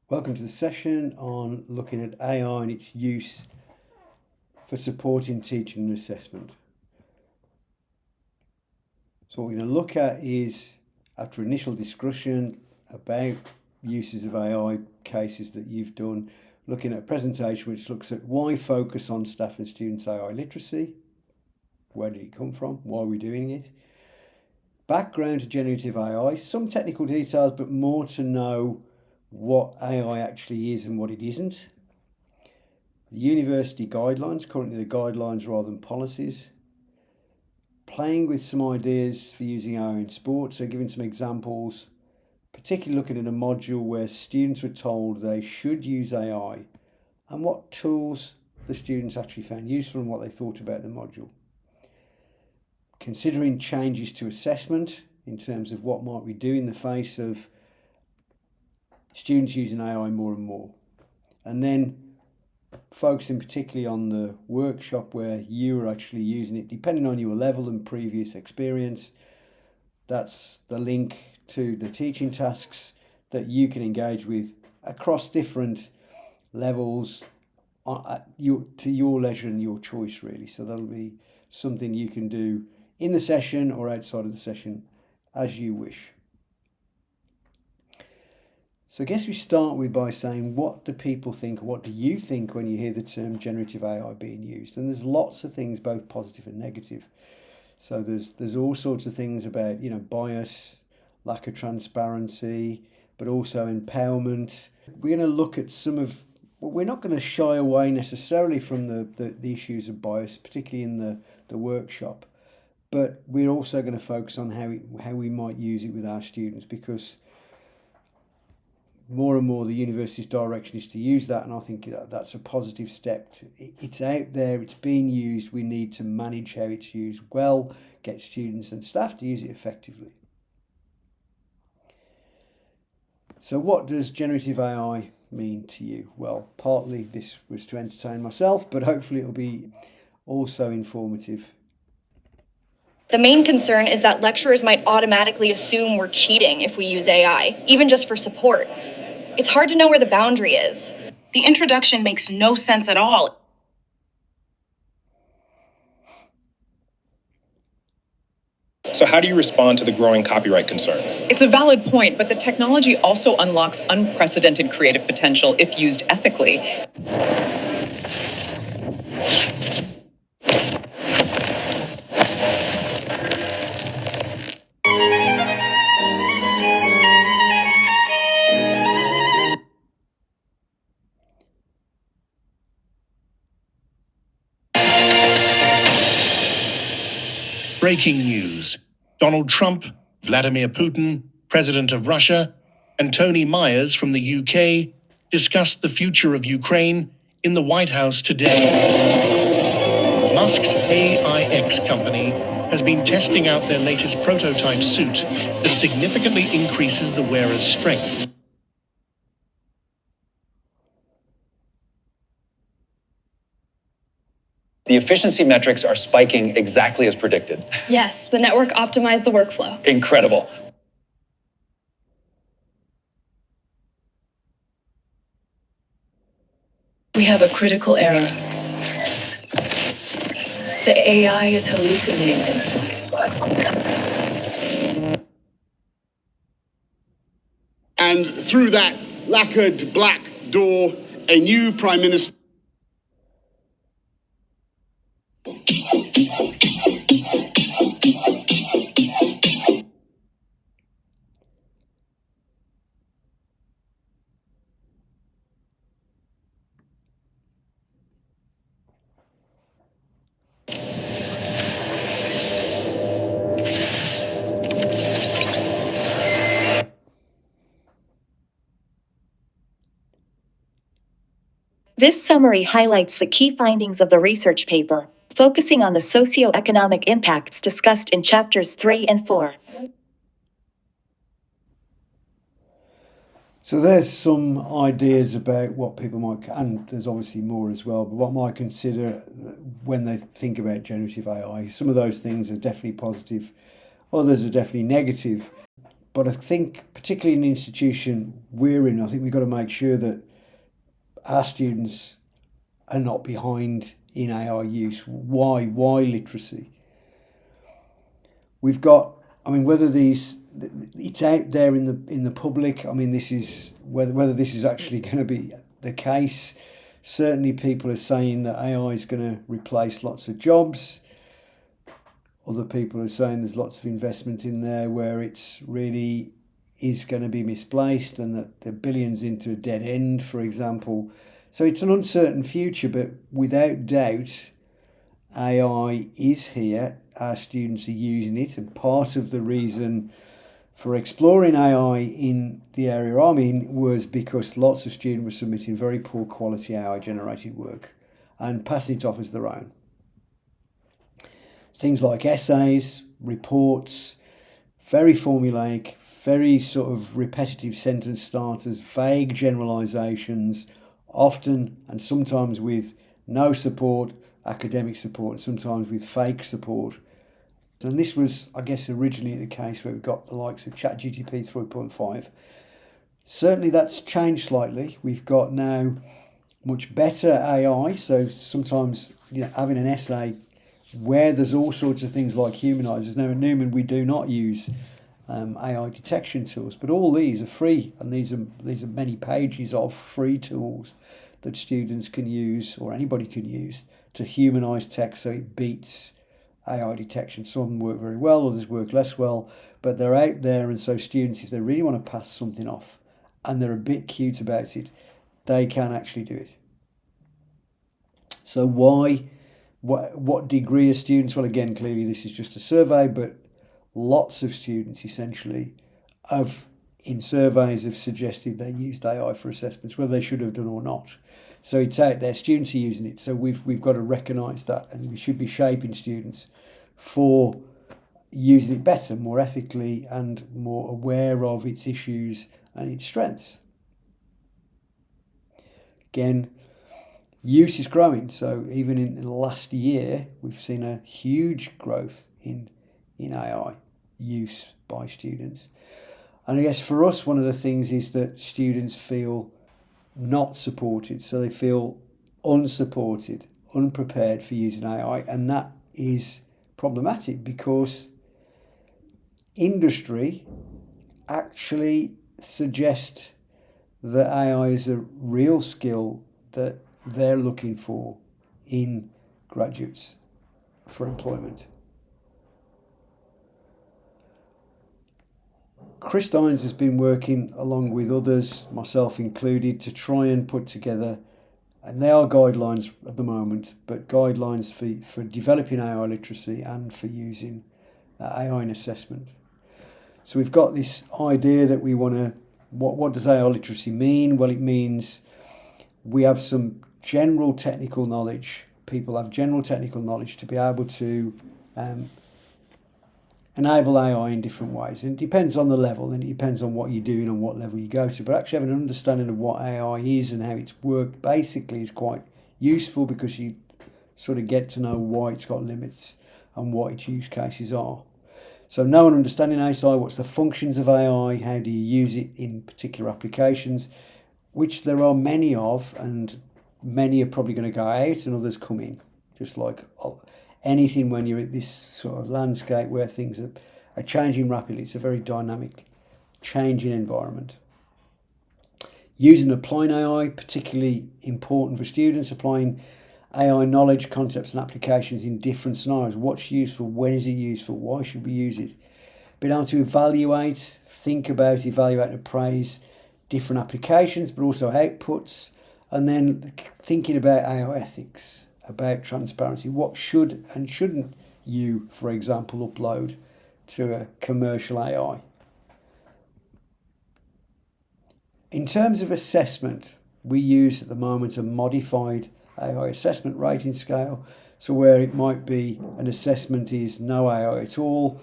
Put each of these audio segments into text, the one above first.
Welcome to the session on looking at AI and its use for supporting teaching and assessment. So what we're going to look at is, after initial discussion about uses of AI cases that you've done, looking at a presentation which looks at why focus on staff and students' AI literacy, where did it come from, why are we doing it, background to generative AI, some technical details but more to know what AI actually is and what it isn't. The university guidelines, currently the guidelines rather than policies. Playing with some ideas for using AI in sport, so giving some examples, particularly looking at a module where students were told they should use AI and what tools the students actually found useful and what they thought about the module. Considering changes to assessment in terms of what might we do in the face of students using AI more and more. And then focusing particularly on the workshop where you are actually using it, depending on your level and previous experience. That's the link to the teaching tasks that you can engage with across different levels to your leisure and your choice, really. So that'll be something you can do in the session or outside of the session as you wish. So I guess we start by saying, what do people think, or what do you think when you hear the term generative AI being used? And there's lots of things, both positive and negative. So there's all sorts of things about, bias, lack of transparency, but also empowerment. We're going to look at we're not going to shy away necessarily from the issues of bias, particularly in the workshop, but we're also going to focus on how we might use it with our students, because more and more the university's direction is to use that, and I think that's a positive step. It's out there, it's being used, we need to manage how it's used well, get students and staff to use it effectively. So what does generative AI mean to you? Well, partly this was to entertain myself, but hopefully it'll be also informative. The main concern is that lecturers might automatically assume we're cheating if we use AI, even just for support. It's hard to know where the boundary is. The introduction makes no sense at all. So how do you respond to the growing copyright concerns? It's a valid point, but the technology also unlocks unprecedented creative potential if used ethically. Breaking news. Donald Trump, Vladimir Putin, President of Russia, and Tony Myers from the UK discussed the future of Ukraine in the White House today. Musk's AIX company has been testing out their latest prototype suit that significantly increases the wearer's strength. The efficiency metrics are spiking exactly as predicted. Yes, the network optimized the workflow. Incredible. We have a critical error. The AI is hallucinating. And through that lacquered black door, a new Prime Minister. This summary highlights the key findings of the research paper, focusing on the socio-economic impacts discussed in chapters 3 and 4. So there's some ideas about what people might, and there's obviously more as well, but what might consider when they think about generative AI. Some of those things are definitely positive, others are definitely negative. But I think, particularly in the institution we're in, I think we've got to make sure that our students are not behind in AI use. Why literacy? We've got, I mean, whether it's out there in the public. I mean, this is whether this is actually going to be the case. Certainly, people are saying that AI is going to replace lots of jobs. Other people are saying there's lots of investment in there where it's really is going to be misplaced and that the billions into a dead end, for example. So it's an uncertain future, but without doubt, AI is here. Our students are using it, and part of the reason for exploring AI in the area I'm in was because lots of students were submitting very poor quality AI-generated work and passing it off as their own. Things like essays, reports, very formulaic, very sort of repetitive sentence starters, vague generalizations, often and sometimes with no support, academic support, and sometimes with fake support. And this was, I guess, originally the case where we've got the likes of ChatGPT 3.5. Certainly that's changed slightly. We've got now much better AI, so sometimes having an essay where there's all sorts of things like humanizers. Now at Newman we do not use AI detection tools, but all these are free, and these are many pages of free tools that students can use, or anybody can use, to humanize text so it beats AI detection. Some work very well, others work less well, but they're out there, and so students, if they really want to pass something off and they're a bit cute about it, they can actually do it. So what degree of students? Well, again, clearly this is just a survey, but lots of students essentially in surveys have suggested they used AI for assessments, whether they should have done or not. So it's out there, students are using it. So we've got to recognise that, and we should be shaping students for using it better, more ethically, and more aware of its issues and its strengths. Again, use is growing. So even in the last year, we've seen a huge growth in AI use by students. And I guess for us, one of the things is that students feel not supported. So they feel unsupported, unprepared for using AI. And that is problematic because industry actually suggests that AI is a real skill that they're looking for in graduates for employment. Chris Dines has been working along with others, myself included, to try and put together, and they are guidelines at the moment, but guidelines for developing AI literacy and for using AI in assessment. So we've got this idea that we want to, what does AI literacy mean? Well, it means we have some general technical knowledge. People have general technical knowledge to be able to enable AI in different ways. And it depends on the level, and it depends on what you're doing and what level you go to. But actually having an understanding of what AI is and how it's worked basically is quite useful, because you sort of get to know why it's got limits and what its use cases are. So knowing and understanding AI, what's the functions of AI, how do you use it in particular applications, which there are many of, and many are probably going to go out and others come in. Just like anything, when you're at this sort of landscape where things are changing rapidly, it's a very dynamic, changing environment. Using and applying AI, particularly important for students, applying AI knowledge, concepts and applications in different scenarios. What's useful? When is it useful? Why should we use it? Being able to evaluate, think about, evaluate and appraise different applications, but also outputs, and then thinking about AI ethics, about transparency. What should and shouldn't you, for example, upload to a commercial AI? In terms of assessment, we use at the moment a modified AI assessment rating scale, so where it might be an assessment is no AI at all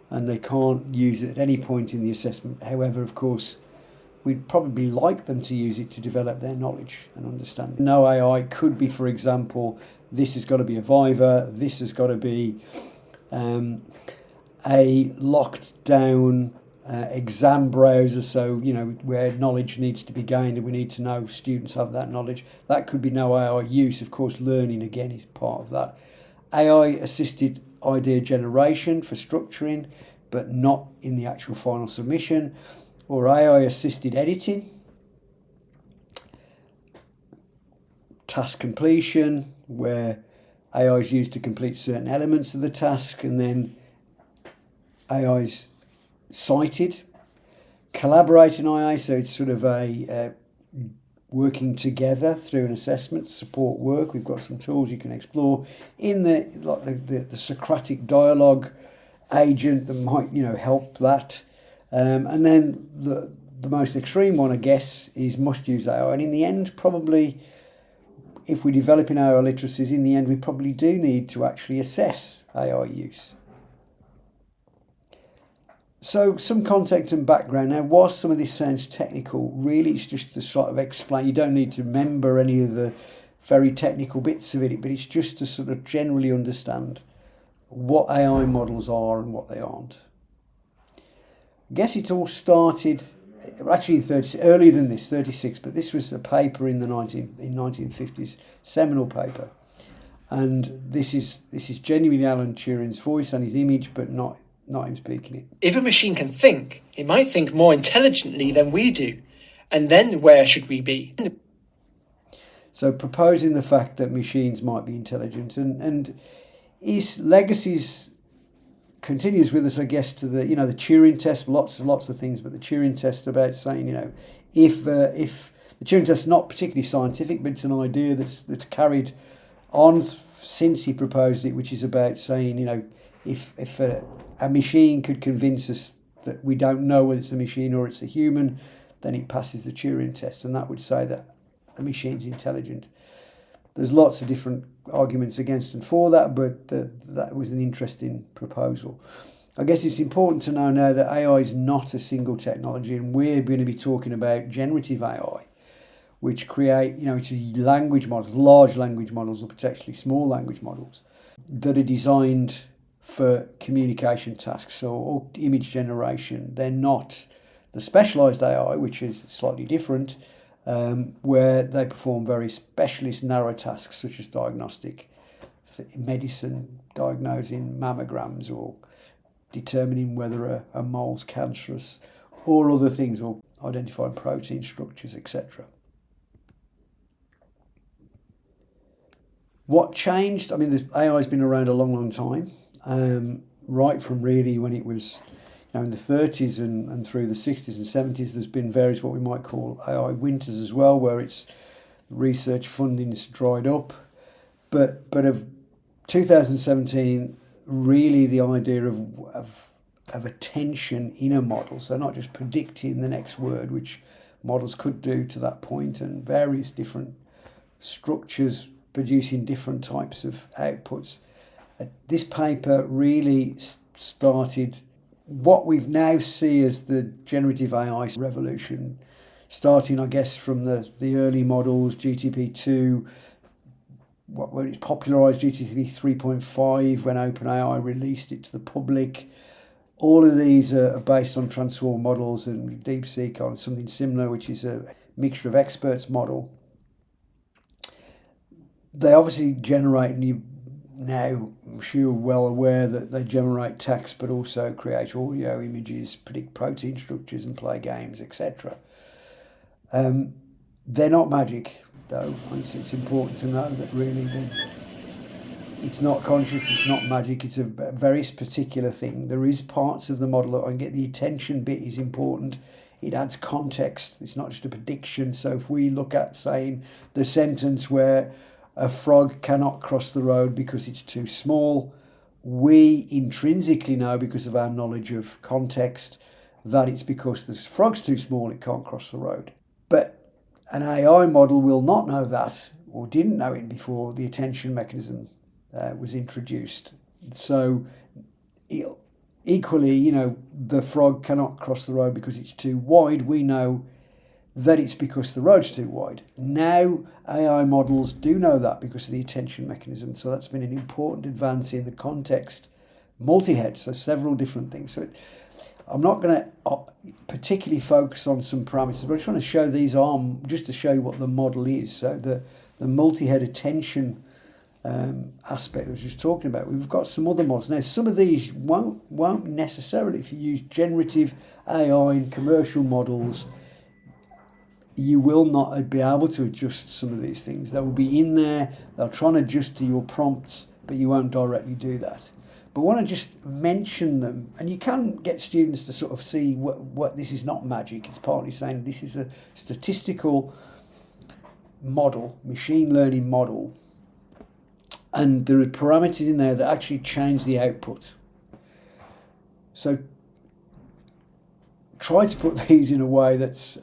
and they can't use it at any point in the assessment. However, of course, we'd probably like them to use it to develop their knowledge and understanding. No AI could be, for example, this has got to be a Viva, this has got to be a locked down exam browser, so where knowledge needs to be gained and we need to know students have that knowledge. That could be no AI use. Of course, learning again is part of that. AI assisted idea generation for structuring, but not in the actual final submission, or AI assisted editing, task completion, where AI is used to complete certain elements of the task, and then AI is cited. Collaborating AI, so it's sort of a working together through an assessment support work. We've got some tools you can explore in the Socratic dialogue agent that might help that. And then the most extreme one, I guess, is must use AI. And in the end, probably, if we're developing AI literacies, in the end, we probably do need to actually assess AI use. So some context and background. Now, whilst some of this sounds technical, really it's just to sort of explain. You don't need to remember any of the very technical bits of it, but it's just to sort of generally understand what AI models are and what they aren't. I guess it all started actually earlier than this, 36, but this was a paper in the 1950s, seminal paper. And this is genuinely Alan Turing's voice and his image, but not him speaking it. If a machine can think, it might think more intelligently than we do. And then where should we be? So proposing the fact that machines might be intelligent, and his legacies continues with us, I guess, to the the Turing test, lots of things, but the Turing test about saying, if the Turing test is not particularly scientific, but it's an idea that's carried on since he proposed it, which is about saying, if a machine could convince us that we don't know whether it's a machine or it's a human, then it passes the Turing test, and that would say that the machine's intelligent. There's lots of different arguments against and for that, but that was an interesting proposal. I guess it's important to know now that AI is not a single technology, and we're going to be talking about generative AI, which create, it's language models, large language models, or potentially small language models that are designed for communication tasks or image generation. They're not the specialized AI, which is slightly different, where they perform very specialist narrow tasks such as diagnostic medicine, diagnosing mammograms or determining whether a mole's cancerous or other things, or identifying protein structures, etc. What changed? I mean, the AI has been around a long time. Right from really when it was in the 30s and through the 60s and 70s, there's been various what we might call AI winters as well, where it's research funding's dried up. But of 2017, really the idea of attention in a model, so not just predicting the next word, which models could do to that point, and various different structures producing different types of outputs. This paper really started what we've now see as the generative AI revolution, starting, I guess, from the early models, GTP2, when it's popularised, GTP 3.5, when OpenAI released it to the public. All of these are based on transform models, and DeepSeek on something similar, which is a mixture of experts model. They obviously generate now, I'm sure well aware that they generate text, but also create audio, images, predict protein structures, and play games, etc. They're not magic, though. It's important to know that really it's not conscious, it's not magic, it's a very particular thing. There is parts of the model that I get the attention bit is important. It adds context. It's not just a prediction. So if we look at saying the sentence where a frog cannot cross the road because it's too small, we intrinsically know, because of our knowledge of context, that it's because the frog's too small, it can't cross the road. But an AI model will not know that, or didn't know it before the attention mechanism was introduced. So equally, the frog cannot cross the road because it's too wide. We know that it's because the road's too wide. Now AI models do know that because of the attention mechanism. So that's been an important advance in the context multi-head, so several different things. So I'm not going to particularly focus on some parameters, but I just want to show these are just to show you what the model is. So the multi-head attention aspect I was just talking about. We've got some other models. Now, some of these won't necessarily, if you use generative AI in commercial models, you will not be able to adjust some of these things. They will be in there, they'll try and adjust to your prompts, but you won't directly do that. But I want to just mention them, and you can get students to sort of see what this is not magic. It's partly saying this is a statistical model, machine learning model, and there are parameters in there that actually change the output. So try to put these in a way that's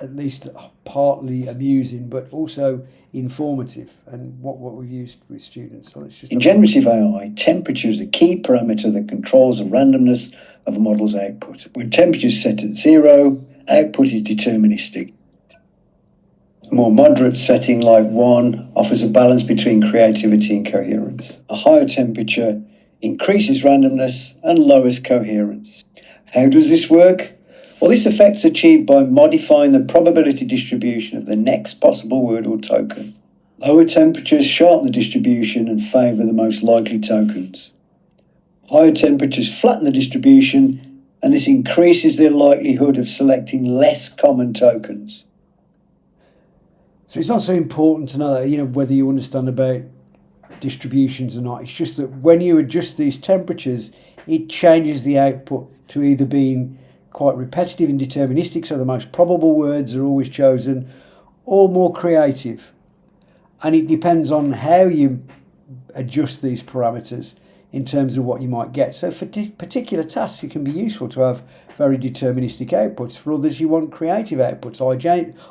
at least partly amusing, but also informative, and what we've used with students. So let's just in generative AI, temperature is a key parameter that controls the randomness of a model's output. When temperature is set at 0, output is deterministic. A more moderate setting like 1 offers a balance between creativity and coherence. A higher temperature increases randomness and lowers coherence. How does this work? Well, this effect's achieved by modifying the probability distribution of the next possible word or token. Lower temperatures sharpen the distribution and favour the most likely tokens. Higher temperatures flatten the distribution, and this increases the likelihood of selecting less common tokens. So it's not so important to know that, whether you understand about distributions or not. It's just that when you adjust these temperatures, it changes the output to either being quite repetitive and deterministic, so the most probable words are always chosen, or more creative. And it depends on how you adjust these parameters in terms of what you might get. So for particular tasks, it can be useful to have very deterministic outputs. For others, you want creative outputs,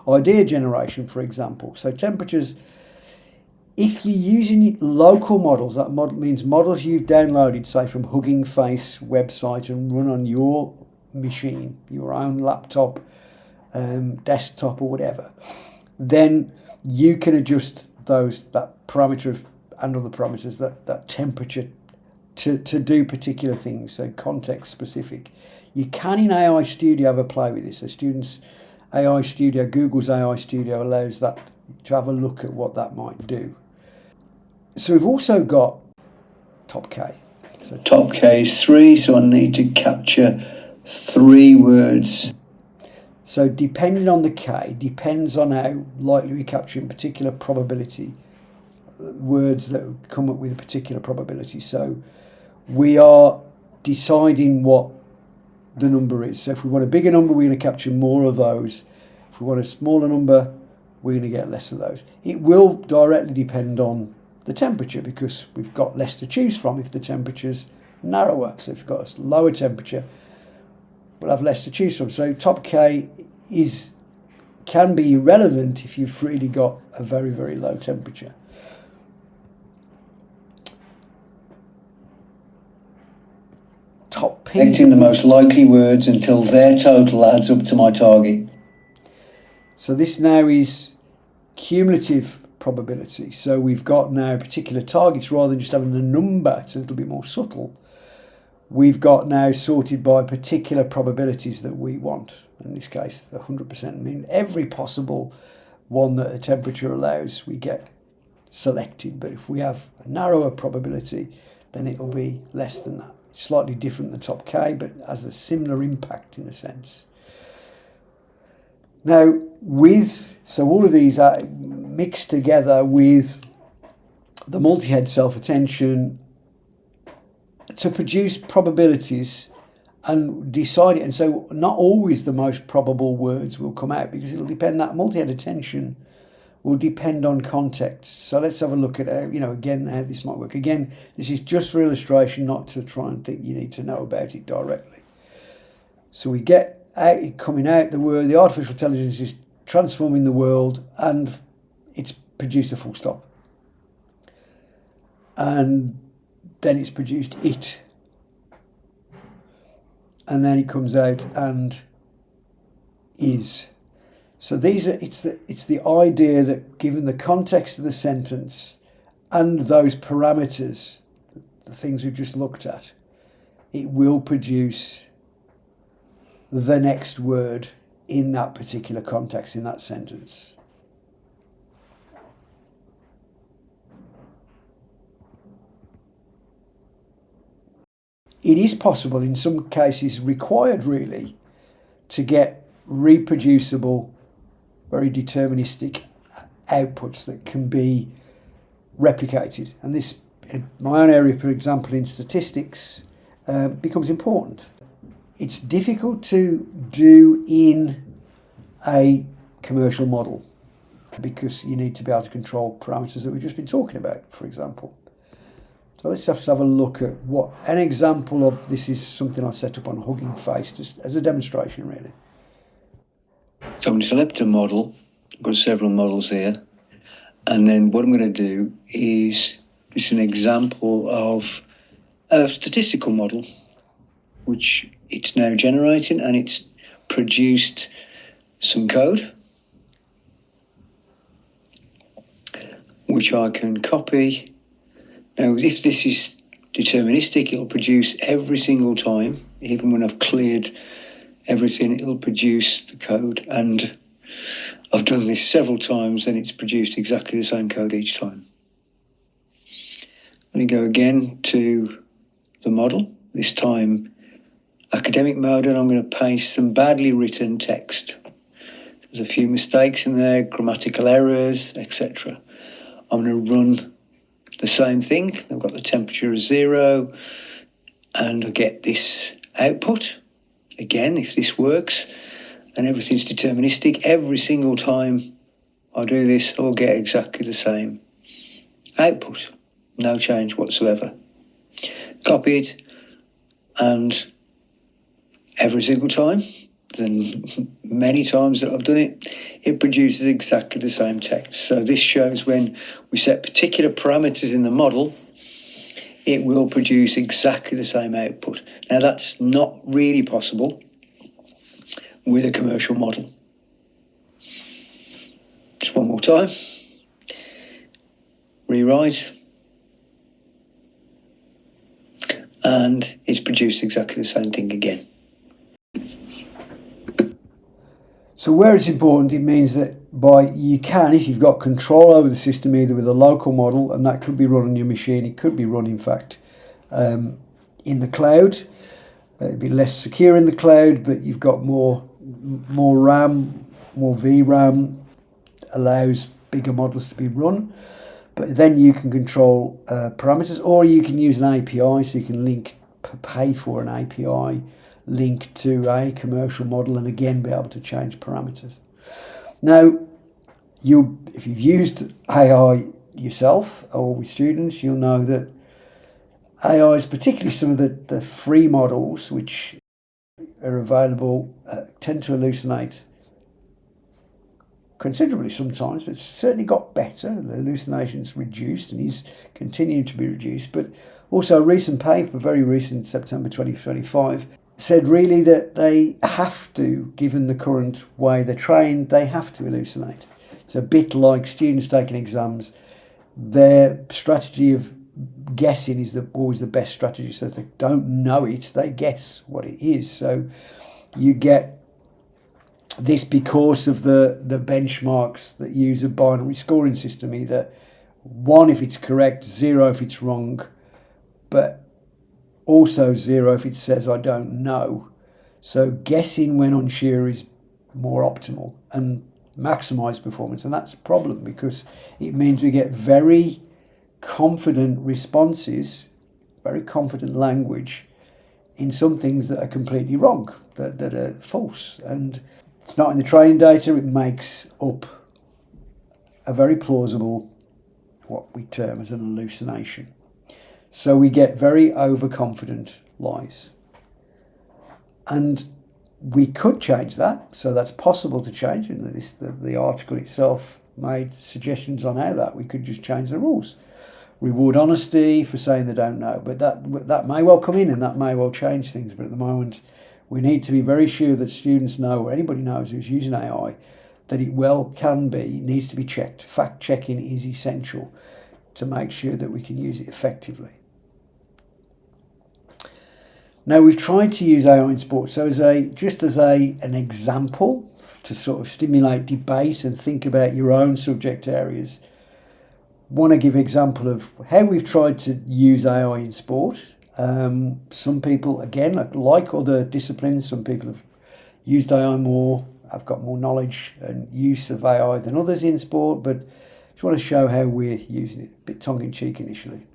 idea generation, for example. So temperatures, if you're using local models, that means models you've downloaded, say from Hugging Face website, and run on your machine, your own laptop, desktop or whatever, then you can adjust that parameter and other parameters, that temperature, to do particular things, so context specific. You can in AI Studio have a play with this. So students, AI Studio, Google's AI Studio allows that to have a look at what that might do. So we've also got top K. So top K is 3, so I need to capture 3 words. So depending on the K, depends on how likely we capture in particular probability, words that come up with a particular probability. So we are deciding what the number is. So if we want a bigger number, we're going to capture more of those. If we want a smaller number, we're going to get less of those. It will directly depend on the temperature, because we've got less to choose from if the temperature's narrower. So if you've got a lower temperature, we'll have less to choose from. So top K can be irrelevant if you've really got a very, very low temperature. Top P. Selecting the most likely words until their total adds up to my target. So this now is cumulative probability. So we've got now particular targets rather than just having a number. It's a little bit more subtle. We've got now sorted by particular probabilities that we want. In this case, 100%. I mean, every possible one that the temperature allows, we get selected. But if we have a narrower probability, then it'll be less than that. It's slightly different than top K, but has a similar impact in a sense. Now, so all of these are mixed together with the multi-head self-attention to produce probabilities and decide it. And so not always the most probable words will come out, because it'll depend, that multi-head attention will depend on context. So let's have a look at again, how this might work. Again, this is just for illustration, not to try and think you need to know about it directly. So we get out, coming out the word, the artificial intelligence is transforming the world, and it's produced a full stop. And then it's produced it. And then it comes out and is. So it's the idea that given the context of the sentence and those parameters, the things we've just looked at, it will produce the next word in that particular context, in that sentence. It is possible, in some cases required really, to get reproducible, very deterministic outputs that can be replicated. And this, in my own area, for example, in statistics, becomes important. It's difficult to do in a commercial model because you need to be able to control parameters that we've just been talking about, for example. So let's just have a look at what an example of this is. Something I set up on Hugging Face just as a demonstration, really. So I'm going to select a model. I've got several models here. And then what I'm going to do is, this is an example of a statistical model, which it's now generating, and it's produced some code, which I can copy. Now, if this is deterministic, it'll produce every single time. Even when I've cleared everything, it'll produce the code. And I've done this several times, and it's produced exactly the same code each time. Let me go again to the model, this time academic mode, and I'm going to paste some badly written text. There's a few mistakes in there, grammatical errors, etc. I'm going to run the same thing. I've got the temperature as 0, and I get this output. Again, if this works, and everything's deterministic, every single time I do this, I will get exactly the same output. No change whatsoever. Copy it, and every single time, then many times that I've done it, it produces exactly the same text. So this shows when we set particular parameters in the model, it will produce exactly the same output. Now that's not really possible with a commercial model. Just one more time. Rewrite. And it's produced exactly the same thing again. So where it's important, it means that you can, if you've got control over the system, either with a local model, and that could be run on your machine, it could be run, in fact, in the cloud. It'd be less secure in the cloud, but you've got more RAM, more VRAM, allows bigger models to be run. But then you can control parameters, or you can use an API, so you can pay for an API link to a commercial model, and again be able to change parameters. Now, if you've used AI yourself or with students, you'll know that AIs, particularly some of the free models which are available, tend to hallucinate considerably sometimes, but it's certainly got better. The hallucination's reduced and is continuing to be reduced. But also a recent paper, very recent, September 2025, said really that they have to, given the current way they're trained, they have to hallucinate. It's a bit like students taking exams. Their strategy of guessing is always the best strategy. So if they don't know it, they guess what it is. So you get this because of the benchmarks that use a binary scoring system, either 1 if it's correct, 0 if it's wrong, but also 0 if it says I don't know. So guessing when unsure is more optimal and maximize performance, and that's a problem because it means we get very confident responses, very confident language in some things that are completely wrong, that are false. And it's not in the training data, it makes up a very plausible, what we term as an hallucination. So we get very overconfident lies. And we could change that, so that's possible to change. And the article itself made suggestions on how we could just change the rules. Reward honesty for saying they don't know, but that may well come in and that may well change things. But at the moment, we need to be very sure that students know, or anybody knows who's using AI, that it needs to be checked. Fact checking is essential to make sure that we can use it effectively. Now, we've tried to use AI in sport, so as an example to sort of stimulate debate and think about your own subject areas. Want to give an example of how we've tried to use AI in sport. Some people, again, like other disciplines, some people have used AI more, have got more knowledge and use of AI than others in sport, but just want to show how we're using it. A bit tongue-in-cheek initially,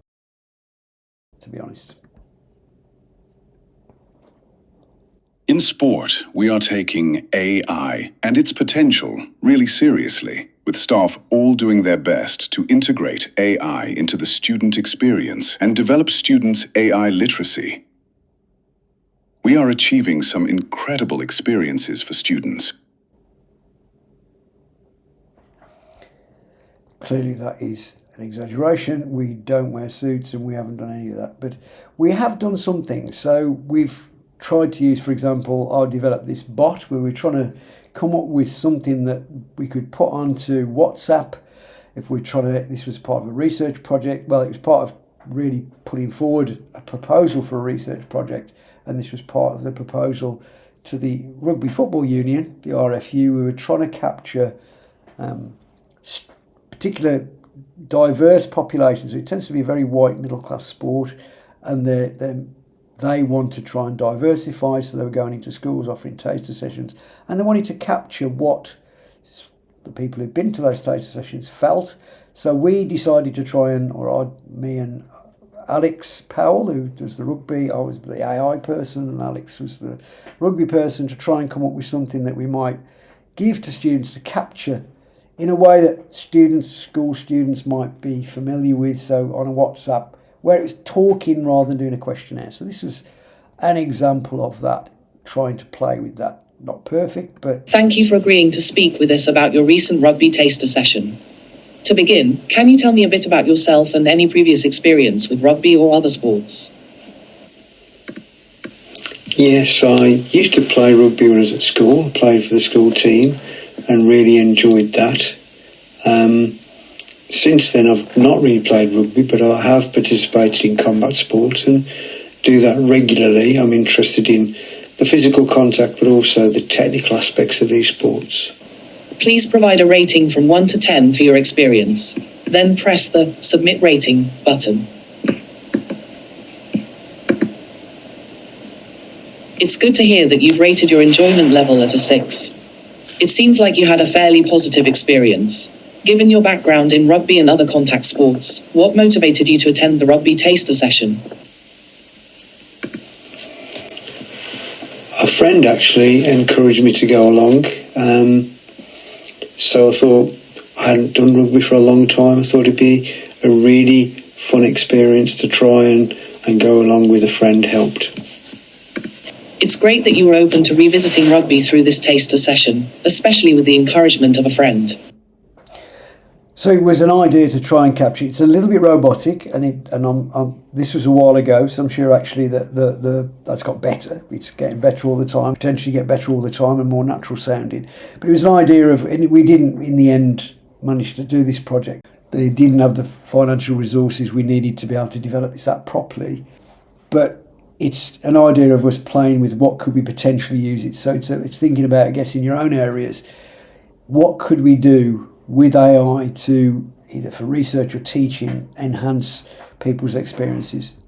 to be honest. In sport, we are taking AI and its potential really seriously, with staff all doing their best to integrate AI into the student experience and develop students' AI literacy. We are achieving some incredible experiences for students. Clearly that is an exaggeration. We don't wear suits and we haven't done any of that, but we have done some things. So we've tried to use, for example, I developed this bot where we're trying to come up with something that we could put onto WhatsApp. If we're trying to, this was part of a research project. Well, it was part of really putting forward a proposal for a research project, and this was part of the proposal to the Rugby Football Union, the RFU. We were trying to capture particular diverse populations. It tends to be a very white middle class sport, and they want to try and diversify, so they were going into schools offering taster sessions, and they wanted to capture what the people who'd been to those taster sessions felt. So we decided to try and, me and Alex Powell, who does the rugby, I was the AI person and Alex was the rugby person, to try and come up with something that we might give to students to capture in a way that school students might be familiar with, so on a WhatsApp, where it was talking rather than doing a questionnaire. So this was an example of that, trying to play with that. Not perfect, but... Thank you for agreeing to speak with us about your recent rugby taster session. To begin, can you tell me a bit about yourself and any previous experience with rugby or other sports? Yes, I used to play rugby when I was at school. I played for the school team and really enjoyed that. Since then, I've not really played rugby, but I have participated in combat sports and do that regularly. I'm interested in the physical contact, but also the technical aspects of these sports. Please provide a rating from 1 to 10 for your experience. Then press the Submit Rating button. It's good to hear that you've rated your enjoyment level at a 6. It seems like you had a fairly positive experience. Given your background in rugby and other contact sports, what motivated you to attend the rugby taster session? A friend actually encouraged me to go along. So I thought, I hadn't done rugby for a long time. I thought it'd be a really fun experience to try and go along with a friend helped. It's great that you were open to revisiting rugby through this taster session, especially with the encouragement of a friend. So it was an idea to try and capture. It's a little bit robotic, and this was a while ago, so I'm sure actually that that's got better. It's getting better all the time, potentially get better all the time and more natural sounding. But it was an idea of, and we didn't in the end manage to do this project. They didn't have the financial resources we needed to be able to develop this app properly. But it's an idea of us playing with what could we potentially use it. So it's thinking about, I guess, in your own areas, what could we do with AI to, either for research or teaching, enhance people's experiences.